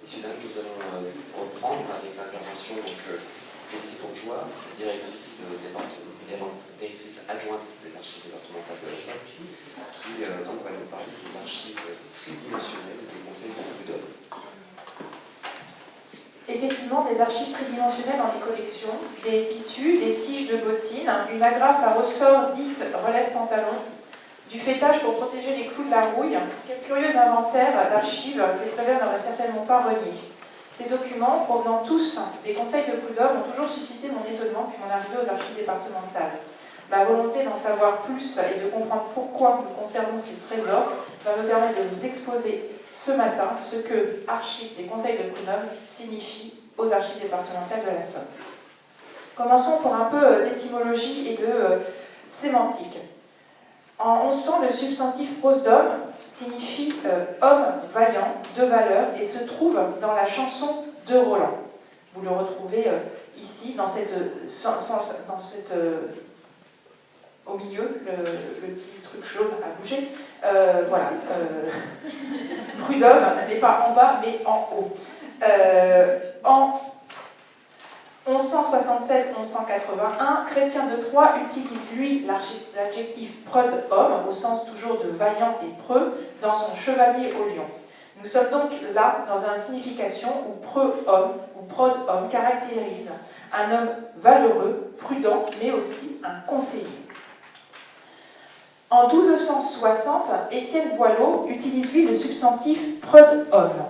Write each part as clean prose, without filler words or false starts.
Messieurs, dames, nous allons reprendre avec l'intervention d'Élise Bourgeois, directrice adjointe des archives départementales de la Somme, qui donc va nous parler des archives tridimensionnelles du Conseil de Prud'homme. Effectivement, des archives tridimensionnelles dans les collections, des tissus, des tiges de bottines, une agrafe à ressort dite relève-pantalon, du fêtage pour protéger les clous de la rouille, quel curieux inventaire d'archives que les prévères n'auraient certainement pas relié. Ces documents, provenant tous des conseils de Prud'homme, ont toujours suscité mon étonnement depuis mon arrivée aux archives départementales. Ma volonté d'en savoir plus et de comprendre pourquoi nous conservons ces trésors va me permettre de vous exposer ce matin ce que archives des conseils de Prud'homme signifie aux archives départementales de la Somme. Commençons pour un peu d'étymologie et de sémantique. En 1100, le substantif prose d'homme signifie homme vaillant, de valeur, et se trouve dans la chanson de Roland. Vous le retrouvez ici, dans cette au milieu, le petit truc jaune à bouger. Voilà. Prud'homme n'est pas en bas, mais en haut. En 1176-1181, Chrétien de Troyes utilise, lui, l'adjectif prud-homme, au sens toujours de vaillant et preux, dans son Chevalier au lion. Nous sommes donc là dans une signification où preux-homme ou prod-homme caractérise un homme valeureux, prudent, mais aussi un conseiller. En 1260, Étienne Boileau utilise, lui, le substantif prud-homme,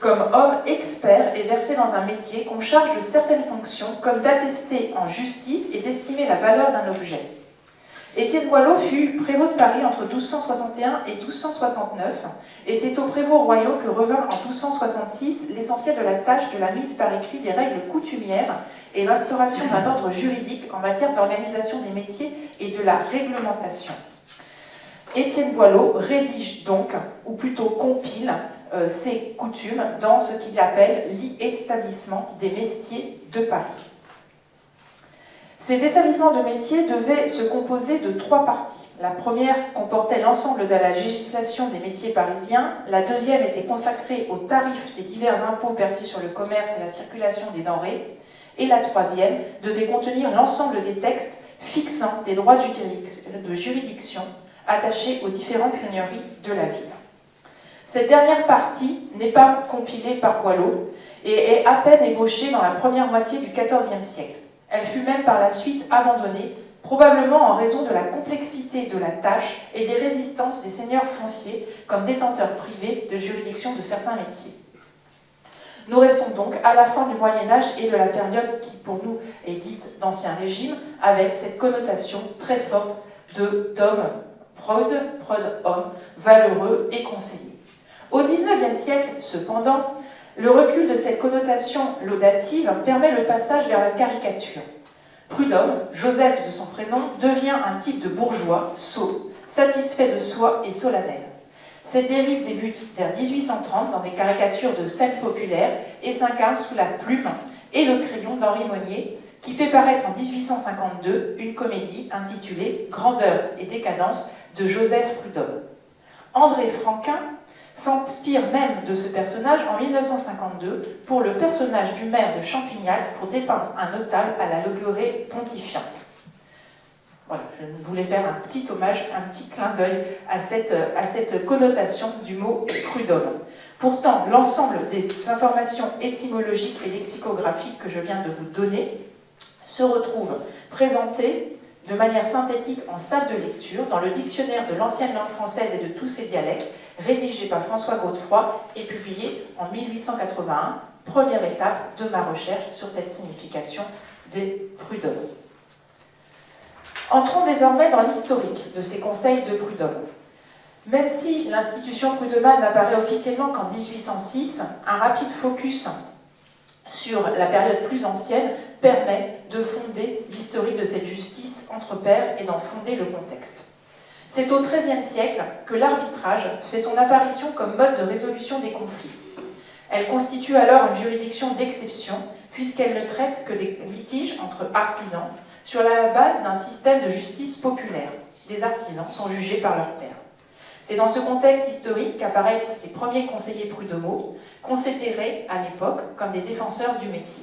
comme homme expert et versé dans un métier qu'on charge de certaines fonctions, comme d'attester en justice et d'estimer la valeur d'un objet. Étienne Boileau fut prévôt de Paris entre 1261 et 1269, et c'est aux prévôts royaux que revint en 1266 l'essentiel de la tâche de la mise par écrit des règles coutumières et l'instauration d'un ordre juridique en matière d'organisation des métiers et de la réglementation. Étienne Boileau rédige donc, ou plutôt compile, ces coutumes dans ce qu'il appelle l'Établissement des métiers de Paris. Cet établissement de métiers devait se composer de 3 parties. La première comportait l'ensemble de la législation des métiers parisiens, la deuxième était consacrée aux tarifs des divers impôts perçus sur le commerce et la circulation des denrées, et la troisième devait contenir l'ensemble des textes fixant des droits de juridiction attachés aux différentes seigneuries de la ville. Cette dernière partie n'est pas compilée par Boileau et est à peine ébauchée dans la première moitié du XIVe siècle. Elle fut même par la suite abandonnée, probablement en raison de la complexité de la tâche et des résistances des seigneurs fonciers comme détenteurs privés de juridiction de certains métiers. Nous restons donc à la fin du Moyen-Âge et de la période qui pour nous est dite d'Ancien Régime, avec cette connotation très forte d'homme prud-homme, valeureux et conseiller. Au XIXe siècle, cependant, le recul de cette connotation laudative permet le passage vers la caricature. Prud'homme, Joseph de son prénom, devient un type de bourgeois, sot, satisfait de soi et solennel. Cette dérive débute vers 1830 dans des caricatures de scènes populaires et s'incarne sous la plume et le crayon d'Henri Monnier, qui fait paraître en 1852 une comédie intitulée « Grandeur et décadence » de Joseph Prud'homme. André Franquin s'inspire même de ce personnage en 1952 pour le personnage du maire de Champignac pour dépeindre un notable à la logorrhée pontifiante. Voilà, je voulais faire un petit hommage, un petit clin d'œil à cette connotation du mot prud'homme. Pourtant, l'ensemble des informations étymologiques et lexicographiques que je viens de vous donner se retrouvent présentées de manière synthétique en salle de lecture dans le dictionnaire de l'ancienne langue française et de tous ses dialectes, rédigé par François Godefroy et publié en 1881, première étape de ma recherche sur cette signification des prud'hommes. Entrons désormais dans l'historique de ces conseils de Prud'homme. Même si l'institution prud'homale n'apparaît officiellement qu'en 1806, un rapide focus sur la période plus ancienne permet de fonder l'historique de cette justice entre pairs et d'en fonder le contexte. C'est au XIIIe siècle que l'arbitrage fait son apparition comme mode de résolution des conflits. Elle constitue alors une juridiction d'exception, puisqu'elle ne traite que des litiges entre artisans sur la base d'un système de justice populaire. Les artisans sont jugés par leurs pairs. C'est dans ce contexte historique qu'apparaissent les premiers conseillers prud'homaux, considérés à l'époque comme des défenseurs du métier.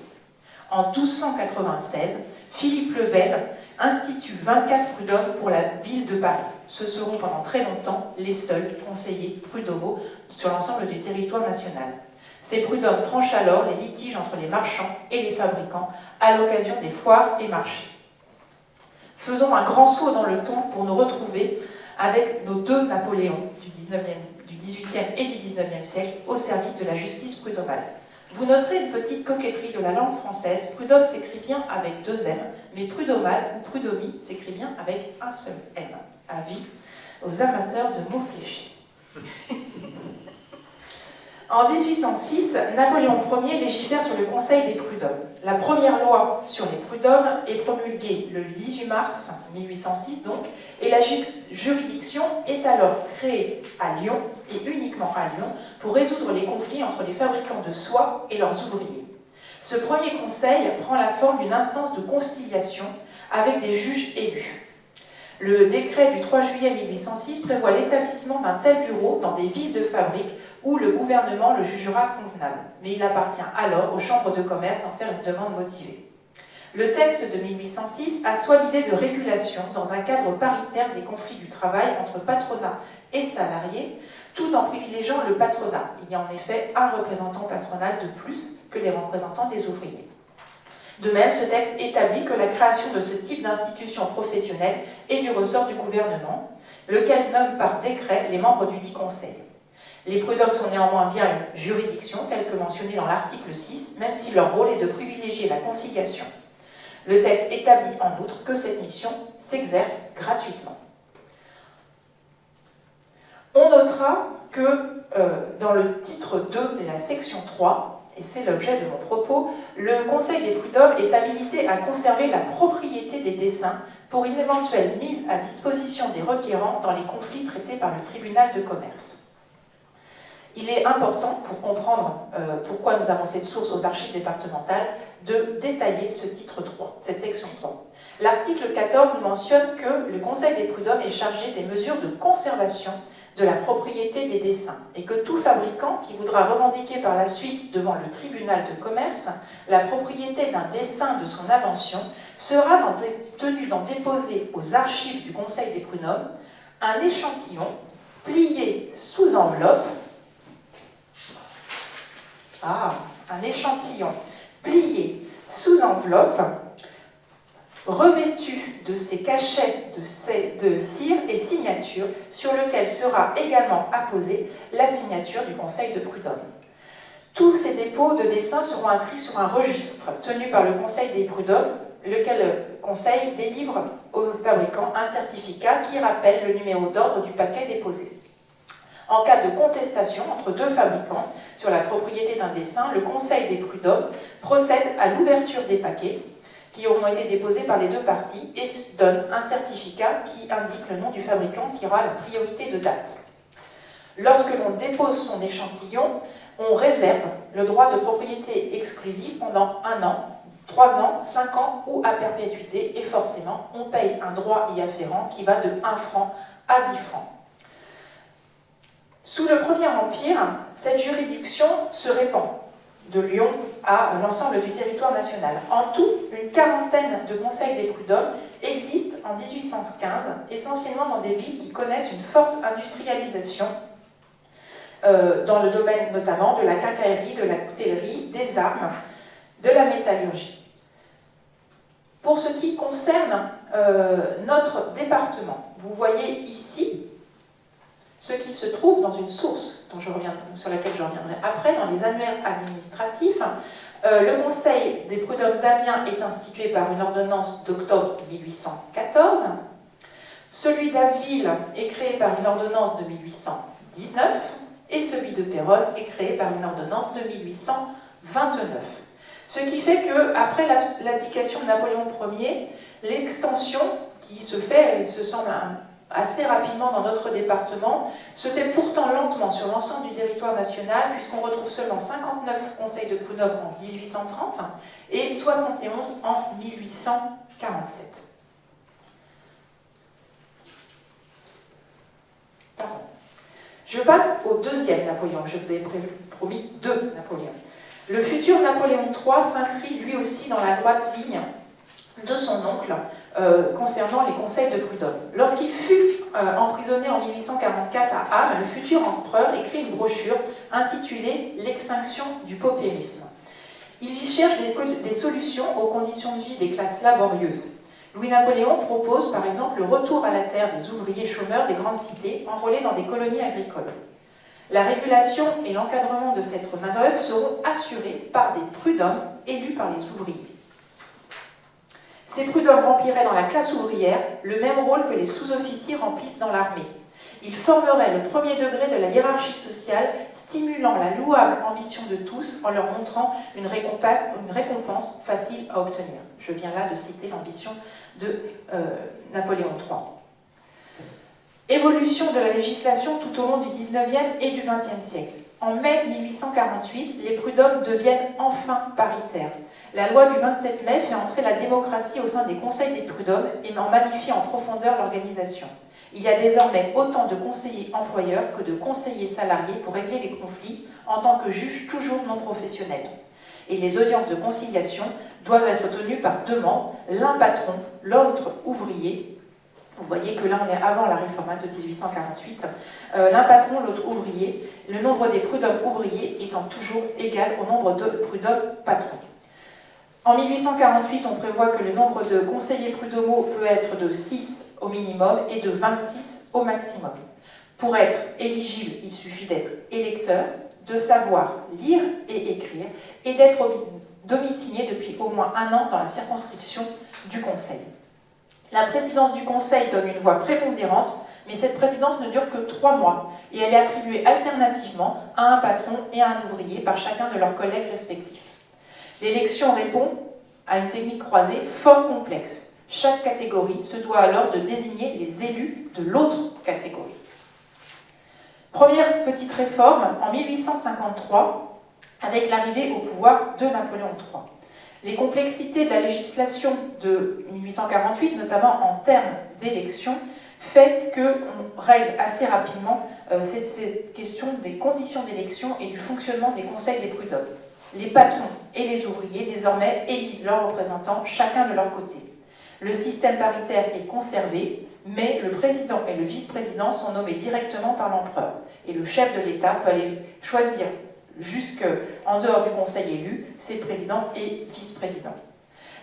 En 1296, Philippe le Bel institue 24 prud'hommes pour la ville de Paris. Ce seront pendant très longtemps les seuls conseillers prud'homaux sur l'ensemble du territoire national. Ces prud'hommes tranchent alors les litiges entre les marchands et les fabricants à l'occasion des foires et marchés. Faisons un grand saut dans le temps pour nous retrouver avec nos deux Napoléons du XVIIIe et du XIXe siècle au service de la justice prud'homale. Vous noterez une petite coquetterie de la langue française. Prud'homme s'écrit bien avec 2 M, mais prud'homale ou prud'homie s'écrit bien avec un seul M. Avis aux amateurs de mots fléchés. En 1806, Napoléon Ier légifère sur le Conseil des prud'hommes. La première loi sur les prud'hommes est promulguée le 18 mars 1806 donc, et la juridiction est alors créée à Lyon, et uniquement à Lyon, pour résoudre les conflits entre les fabricants de soie et leurs ouvriers. Ce premier conseil prend la forme d'une instance de conciliation avec des juges élus. Le décret du 3 juillet 1806 prévoit l'établissement d'un tel bureau dans des villes de fabrique où le gouvernement le jugera convenable. Mais il appartient alors aux chambres de commerce d'en faire une demande motivée. Le texte de 1806 assoit l'idée de régulation dans un cadre paritaire des conflits du travail entre patronat et salariés, tout en privilégiant le patronat. Il y a en effet un représentant patronal de plus que les représentants des ouvriers. De même, ce texte établit que la création de ce type d'institution professionnelle est du ressort du gouvernement, lequel nomme par décret les membres du dit conseil. Les prud'hommes sont néanmoins bien une juridiction, telle que mentionnée dans l'article 6, même si leur rôle est de privilégier la conciliation. Le texte établit en outre que cette mission s'exerce gratuitement. On notera que dans le titre 2 de la section 3, et c'est l'objet de mon propos, le Conseil des prud'hommes est habilité à conserver la propriété des dessins pour une éventuelle mise à disposition des requérants dans les conflits traités par le tribunal de commerce. Il est important, pour comprendre pourquoi nous avons cette source aux archives départementales, de détailler ce titre 3, cette section 3. L'article 14 nous mentionne que le Conseil des prud'hommes est chargé des mesures de conservation de la propriété des dessins et que tout fabricant qui voudra revendiquer par la suite devant le tribunal de commerce la propriété d'un dessin de son invention sera tenu d'en déposer aux archives du Conseil des prud'hommes un échantillon plié sous enveloppe. Un échantillon plié sous enveloppe, revêtu de ses cachets de cire et signature, sur lequel sera également apposée la signature du Conseil de prud'hommes. Tous ces dépôts de dessins seront inscrits sur un registre tenu par le Conseil des prud'hommes, lequel le Conseil délivre aux fabricants un certificat qui rappelle le numéro d'ordre du paquet déposé. En cas de contestation entre deux fabricants sur la propriété d'un dessin, le Conseil des prud'hommes procède à l'ouverture des paquets qui auront été déposés par les deux parties et donne un certificat qui indique le nom du fabricant qui aura la priorité de date. Lorsque l'on dépose son échantillon, on réserve le droit de propriété exclusive pendant 1 an, 3 ans, 5 ans ou à perpétuité, et forcément, on paye un droit y afférent qui va de 1 franc à 10 francs. Sous le Premier Empire, cette juridiction se répand de Lyon à l'ensemble du territoire national. En tout, une quarantaine de conseils des prud'hommes existent en 1815, essentiellement dans des villes qui connaissent une forte industrialisation, dans le domaine notamment de la quincaillerie, de la coutellerie, des armes, de la métallurgie. Pour ce qui concerne notre département, vous voyez ici ce qui se trouve dans une source sur laquelle je reviendrai après, dans les annuaires administratifs. Le Conseil des prud'hommes d'Amiens est institué par une ordonnance d'octobre 1814. Celui d'Abbeville est créé par une ordonnance de 1819 et celui de Péronne est créé par une ordonnance de 1829. Ce qui fait qu'après l'abdication de Napoléon Ier, l'extension qui se fait, il se semble assez rapidement dans notre département, se fait pourtant lentement sur l'ensemble du territoire national, puisqu'on retrouve seulement 59 conseils de prud'hommes en 1830 et 71 en 1847. Pardon. Je passe au deuxième Napoléon. Je vous avais promis deux Napoléons. Le futur Napoléon III s'inscrit lui aussi dans la droite ligne de son oncle concernant les conseils de prud'homme. Lorsqu'il fut emprisonné en 1844 à Ham, le futur empereur écrit une brochure intitulée « L'extinction du paupérisme ». Il y cherche des solutions aux conditions de vie des classes laborieuses. Louis-Napoléon propose par exemple le retour à la terre des ouvriers chômeurs des grandes cités enrôlés dans des colonies agricoles. La régulation et l'encadrement de cette main-d'œuvre seront assurés par des prud'hommes élus par les ouvriers. Ces prud'hommes rempliraient dans la classe ouvrière le même rôle que les sous-officiers remplissent dans l'armée. Ils formeraient le premier degré de la hiérarchie sociale, stimulant la louable ambition de tous en leur montrant une récompense facile à obtenir. Je viens là de citer l'ambition de Napoléon III. Évolution de la législation tout au long du XIXe et du XXe siècle. En mai 1848, les prud'hommes deviennent enfin paritaires. La loi du 27 mai fait entrer la démocratie au sein des conseils des prud'hommes et en magnifie en profondeur l'organisation. Il y a désormais autant de conseillers employeurs que de conseillers salariés pour régler les conflits en tant que juges toujours non professionnels. Et les audiences de conciliation doivent être tenues par deux membres, l'un patron, l'autre ouvrier. Vous voyez que là on est avant la réforme de 1848. L'un patron, l'autre ouvrier, le nombre des prud'hommes ouvriers étant toujours égal au nombre de prud'hommes patrons. En 1848, on prévoit que le nombre de conseillers prud'homaux peut être de 6 au minimum et de 26 au maximum. Pour être éligible, il suffit d'être électeur, de savoir lire et écrire et d'être domicilié depuis au moins 1 an dans la circonscription du Conseil. La présidence du Conseil donne une voix prépondérante, mais cette présidence ne dure que 3 mois et elle est attribuée alternativement à un patron et à un ouvrier par chacun de leurs collègues respectifs. L'élection répond à une technique croisée fort complexe. Chaque catégorie se doit alors de désigner les élus de l'autre catégorie. Première petite réforme en 1853 avec l'arrivée au pouvoir de Napoléon III. Les complexités de la législation de 1848, notamment en termes d'élection, fait qu'on règle assez rapidement cette question des conditions d'élection et du fonctionnement des conseils des prud'hommes. Les patrons et les ouvriers, désormais, élisent leurs représentants, chacun de leur côté. Le système paritaire est conservé, mais le président et le vice-président sont nommés directement par l'empereur. Et le chef de l'État peut aller choisir jusqu'en dehors du conseil élu ses présidents et vice-présidents.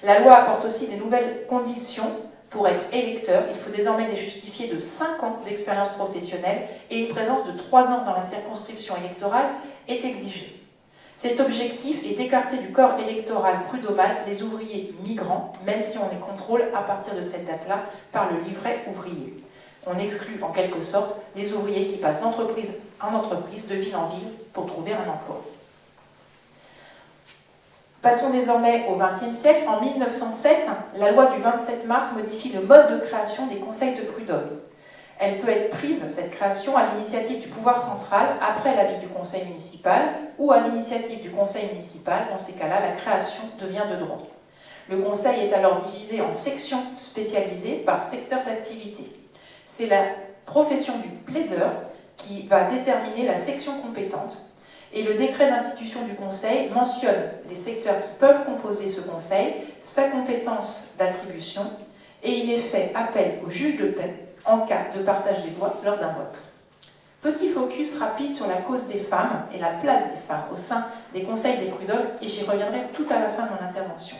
La loi apporte aussi des nouvelles conditions pour être électeur. Il faut désormais justifier de 5 ans d'expérience professionnelle et une présence de 3 ans dans la circonscription électorale est exigée. Cet objectif est d'écarter du corps électoral prud'homal les ouvriers migrants, même si on les contrôle à partir de cette date-là par le livret ouvrier. On exclut en quelque sorte les ouvriers qui passent d'entreprise en entreprise, de ville en ville, pour trouver un emploi. Passons désormais au XXe siècle. En 1907, la loi du 27 mars modifie le mode de création des conseils de prud'hommes. Elle peut être prise, cette création, à l'initiative du pouvoir central, après l'avis du conseil municipal, ou à l'initiative du conseil municipal. Dans ces cas-là, la création devient de droit. Le conseil est alors divisé en sections spécialisées par secteur d'activité. C'est la profession du plaideur qui va déterminer la section compétente, et le décret d'institution du conseil mentionne les secteurs qui peuvent composer ce conseil, sa compétence d'attribution, et il est fait appel au juge de paix en cas de partage des voix lors d'un vote. Petit focus rapide sur la cause des femmes et la place des femmes au sein des conseils des prud'hommes, et j'y reviendrai tout à la fin de mon intervention.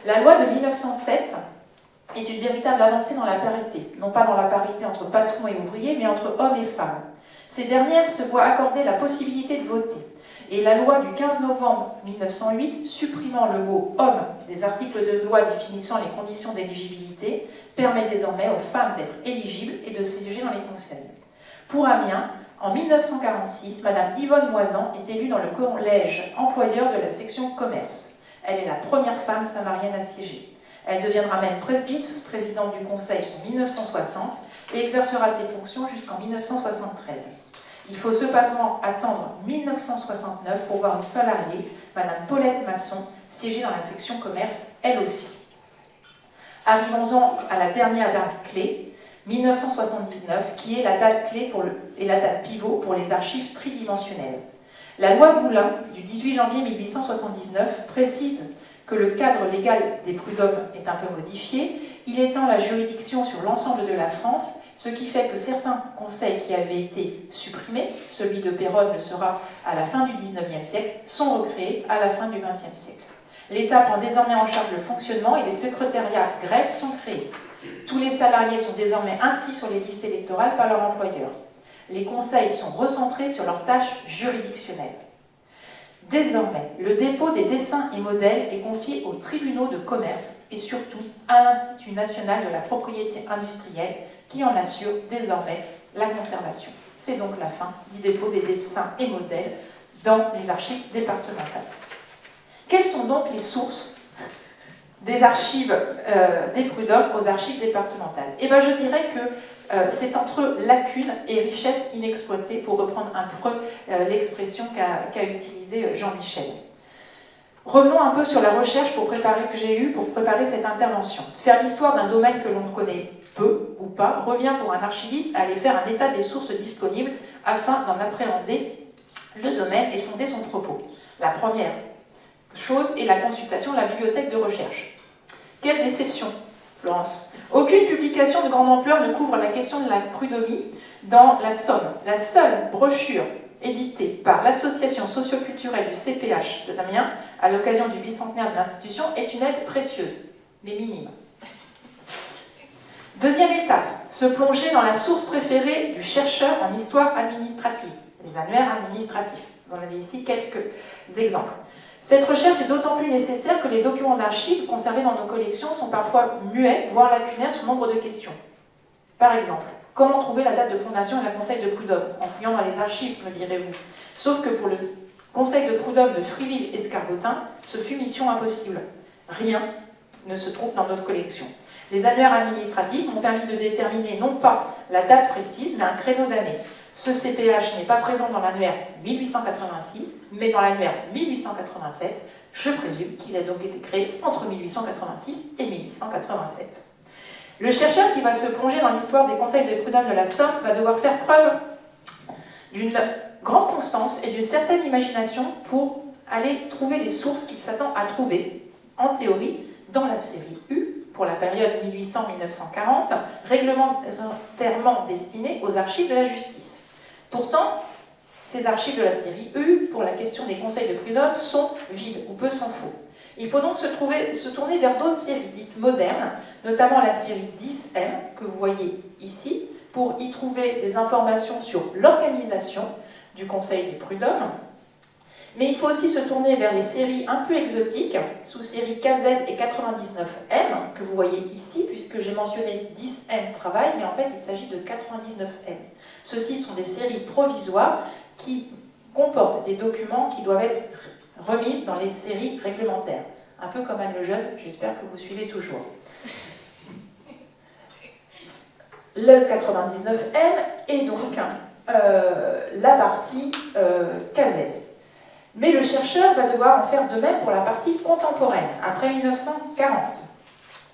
La loi de 1907 est une véritable avancée dans la parité, non pas dans la parité entre patrons et ouvriers, mais entre hommes et femmes. Ces dernières se voient accorder la possibilité de voter, et la loi du 15 novembre 1908, supprimant le mot « homme » des articles de loi définissant les conditions d'éligibilité, permet désormais aux femmes d'être éligibles et de siéger dans les conseils. Pour Amiens, en 1946, Madame Yvonne Moisan est élue dans le collège employeur de la section commerce. Elle est la première femme samarienne à siéger. Elle deviendra même vice-présidente du conseil en 1960 et exercera ses fonctions jusqu'en 1973. Il faut cependant attendre 1969 pour voir une salariée, Madame Paulette Masson, siéger dans la section commerce, elle aussi. Arrivons-en à la dernière clé. 1979, qui est la date clé et la date pivot pour les archives tridimensionnelles. La loi Boulin du 18 janvier 1879 précise que le cadre légal des prud'hommes est un peu modifié. Il étend la juridiction sur l'ensemble de la France, ce qui fait que certains conseils qui avaient été supprimés, celui de Péronne le sera à la fin du XIXe siècle, sont recréés à la fin du XXe siècle. L'État prend désormais en charge le fonctionnement et les secrétariats greffes sont créés. Tous les salariés sont désormais inscrits sur les listes électorales par leur employeur. Les conseils sont recentrés sur leurs tâches juridictionnelles. Désormais, le dépôt des dessins et modèles est confié aux tribunaux de commerce et surtout à l'Institut national de la propriété industrielle qui en assure désormais la conservation. C'est donc la fin du dépôt des dessins et modèles dans les archives départementales. Quelles sont donc les sources des archives des prud'hommes aux archives départementales? Eh bien, je dirais que c'est entre lacunes et richesses inexploitées, pour reprendre un peu l'expression qu'a utilisée Jean-Michel. Revenons un peu sur la recherche que j'ai eue pour préparer cette intervention. Faire l'histoire d'un domaine que l'on connaît peu ou pas revient pour un archiviste à aller faire un état des sources disponibles afin d'en appréhender le domaine et fonder son propos. La première chose est la consultation de la bibliothèque de recherche. Quelle déception, Florence! Aucune publication de grande ampleur ne couvre la question de la prud'homie dans la Somme. La seule brochure éditée par l'association socioculturelle du CPH de Damien à l'occasion du bicentenaire de l'institution est une aide précieuse, mais minime. Deuxième étape, se plonger dans la source préférée du chercheur en histoire administrative, les annuaires administratifs. Vous en avez ici quelques exemples. Cette recherche est d'autant plus nécessaire que les documents d'archives conservés dans nos collections sont parfois muets, voire lacunaires sur nombre de questions. Par exemple, comment trouver la date de fondation et la conseil de prud'hommes? En fouillant dans les archives, me direz-vous. Sauf que pour le conseil de prud'hommes de Friville-Escarbotin, ce fut mission impossible. Rien ne se trouve dans notre collection. Les annuaires administratifs m'ont permis de déterminer non pas la date précise, mais un créneau d'année. Ce CPH n'est pas présent dans l'annuaire 1886, mais dans l'annuaire 1887. Je présume qu'il a donc été créé entre 1886 et 1887. Le chercheur qui va se plonger dans l'histoire des conseils de prud'hommes de la Somme va devoir faire preuve d'une grande constance et d'une certaine imagination pour aller trouver les sources qu'il s'attend à trouver, en théorie, dans la série U, pour la période 1800-1940, réglementairement destinée aux archives de la justice. Pourtant, ces archives de la série U, pour la question des conseils de prud'hommes, sont vides, ou peu s'en faut. Il faut donc se tourner vers d'autres séries dites modernes, notamment la série 10M, que vous voyez ici, pour y trouver des informations sur l'organisation du conseil des prud'hommes. Mais il faut aussi se tourner vers les séries un peu exotiques, sous série KZ et 99M, que vous voyez ici, puisque j'ai mentionné 10M travail, mais en fait il s'agit de 99M. Ceux-ci sont des séries provisoires qui comportent des documents qui doivent être remis dans les séries réglementaires. Un peu comme Anne Lejeune, j'espère que vous suivez toujours. Le 99M est donc la partie KZ. Mais le chercheur va devoir en faire de même pour la partie contemporaine, après 1940.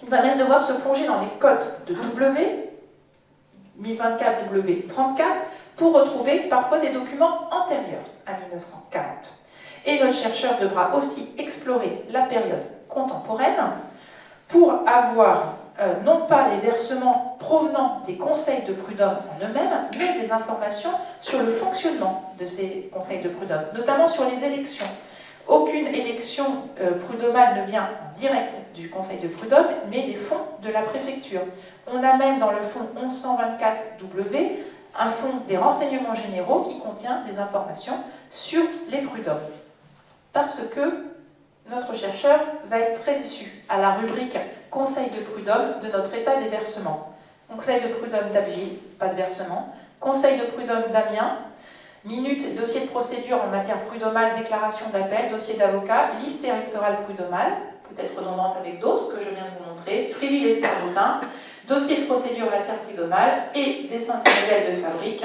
Il va même devoir se plonger dans les codes de W, 1024 W34, pour retrouver parfois des documents antérieurs à 1940. Et notre chercheur devra aussi explorer la période contemporaine pour avoir non pas les versements provenant des conseils de prud'hommes en eux-mêmes, mais des informations sur le fonctionnement de ces conseils de prud'hommes, notamment sur les élections. Aucune élection prud'hommale ne vient en direct du conseil de prud'hommes, mais des fonds de la préfecture. On a même dans le fonds 1124W un fonds des renseignements généraux qui contient des informations sur les prud'hommes. Parce que notre chercheur va être très déçu à la rubrique Conseil de prud'homme de notre état des versements. Conseil de prud'homme d'Abbeville, pas de versement. Conseil de prud'homme d'Amiens, minute, dossier de procédure en matière prud'hommale, déclaration d'appel, dossier d'avocat, liste électorale prud'hommale, peut-être redondante avec d'autres que je viens de vous montrer, Friville-Escarbotin, dossier de procédure en matière prud'hommale et dessin sériel de fabrique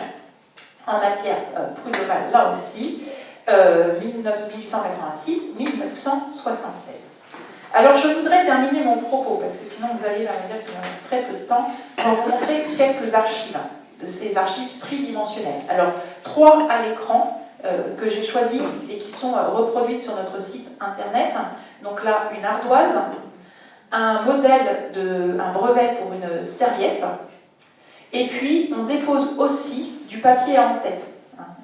en matière prud'hommale, là aussi, 1886-1976. Alors je voudrais terminer mon propos, parce que sinon vous allez me dire qu'il me reste très peu de temps, pour vous montrer quelques archives, de ces archives tridimensionnelles. Alors 3 à l'écran, que j'ai choisies et qui sont reproduites sur notre site internet. Donc là, une ardoise, un modèle, un brevet pour une serviette, et puis on dépose aussi du papier en tête.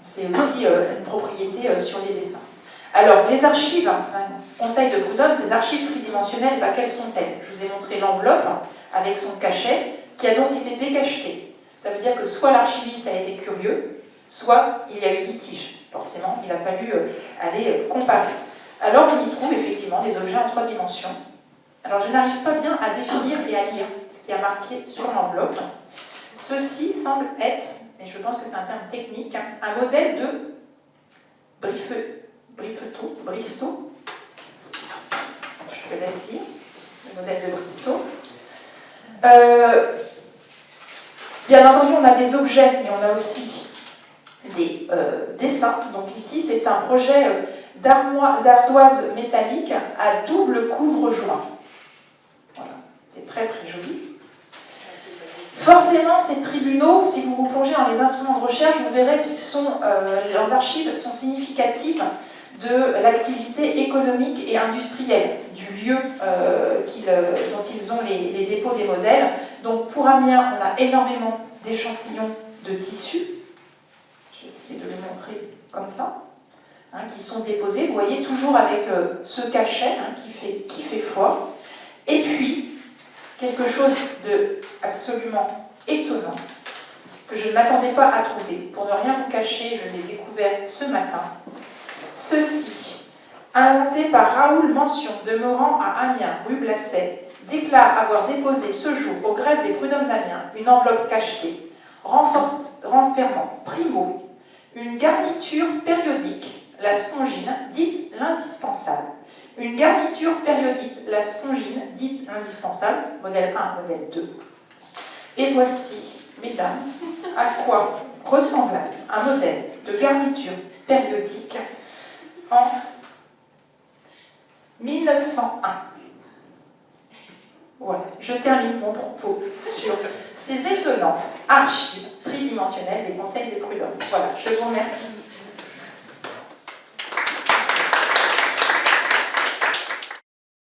C'est aussi une propriété sur les dessins. Alors, les archives, conseil de Prud'homme, ces archives tridimensionnelles, quelles sont-elles? Je vous ai montré l'enveloppe avec son cachet, qui a donc été décacheté. Ça veut dire que soit l'archiviste a été curieux, soit il y a eu litige. Forcément, il a fallu aller comparer. Alors, on y trouve effectivement des objets en 3 dimensions. Alors, je n'arrive pas bien à définir et à lire ce qui a marqué sur l'enveloppe. Ceci semble être, et je pense que c'est un terme technique, un modèle de Bristow. Je te laisse lire le modèle de Bristow. Bien entendu, on a des objets, mais on a aussi des dessins. Donc ici, c'est un projet d'ardoise métallique à double couvre-joint. Voilà, c'est très très joli. Forcément, ces tribunaux, si vous vous plongez dans les instruments de recherche, vous verrez que leurs archives sont significatives de l'activité économique et industrielle du lieu dont ils ont les dépôts des modèles. Donc pour Amiens, on a énormément d'échantillons de tissus. Je vais essayer de le montrer comme ça, qui sont déposés. Vous voyez, toujours avec ce cachet qui fait foi. Et puis, quelque chose de absolument étonnant que je ne m'attendais pas à trouver. Pour ne rien vous cacher, je l'ai découvert ce matin. Ceci, inventé par Raoul Mention, demeurant à Amiens, rue Blasset, déclare avoir déposé ce jour au greffe des prud'hommes d'Amiens une enveloppe cachetée, renfermant primo une garniture périodique, la spongine, dite l'indispensable. Une garniture périodique, la spongine, dite l'indispensable, modèle 1, modèle 2. Et voici, mesdames, à quoi ressemble un modèle de garniture périodique en 1901. Voilà, je termine mon propos sur ces étonnantes archives tridimensionnelles des conseils des prud'hommes. Voilà, je vous remercie.